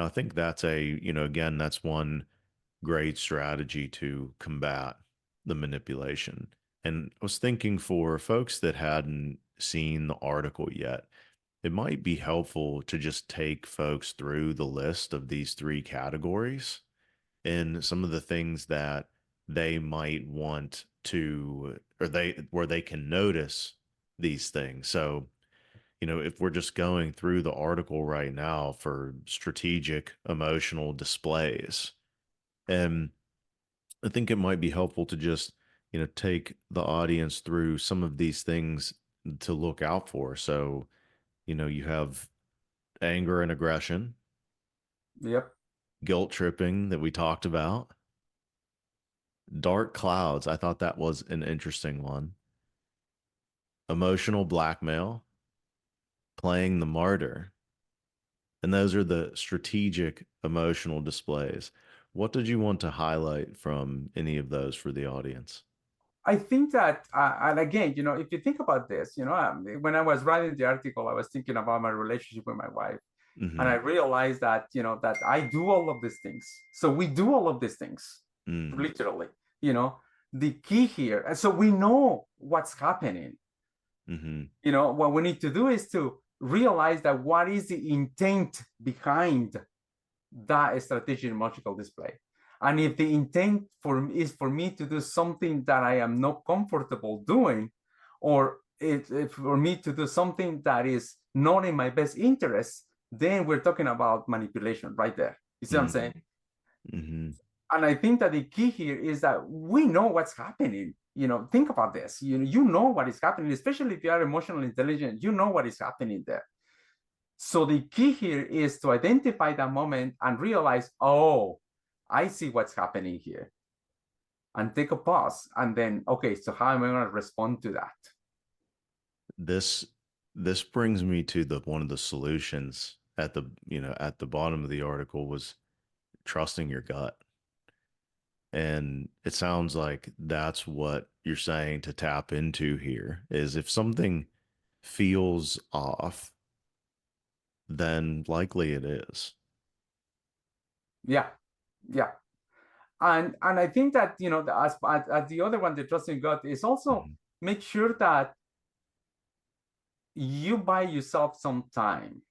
I think that's again, that's one great strategy to combat the manipulation. And I was thinking for folks that hadn't seen the article yet, it might be helpful to just take folks through the list of these three categories and some of the things that they might want to, or where they can notice these things. So, if we're just going through the article right now for strategic emotional displays, and I think it might be helpful to just, take the audience through some of these things to look out for. So, you have anger and aggression, Yep. guilt tripping that we talked about, dark clouds. I thought that was an interesting one. Emotional blackmail, playing the martyr. And those are the strategic emotional displays. What did you want to highlight from any of those for the audience? I think that, and again, if you think about this, when I was writing the article, I was thinking about my relationship with my wife. And I Mm-hmm. realized that, that I do all of these things. So we do all of these things, Mm. literally, you know, the key here. And so we know what's happening. Mm-hmm. What we need to do is to realize that what is the intent behind that strategic emotional display. And if the intent is for me to do something that I am not comfortable doing, or it's for me to do something that is not in my best interest, then we're talking about manipulation right there. You see what I'm Mm. saying? Mm-hmm. And I think that the key here is that we know what's happening. Think about this. You know what is happening, especially if you are emotionally intelligent. You know what is happening there. So the key here is to identify that moment and realize, oh, I see what's happening here, and take a pause. And then, okay, so how am I going to respond to that? This this brings me to the one of the solutions at the bottom of the article was trusting your gut. And it sounds like that's what you're saying to tap into here is if something feels off, then likely it is. Yeah, yeah. And I think that, as the other one, the trusting gut, is also Mhm. make sure that you buy yourself some time.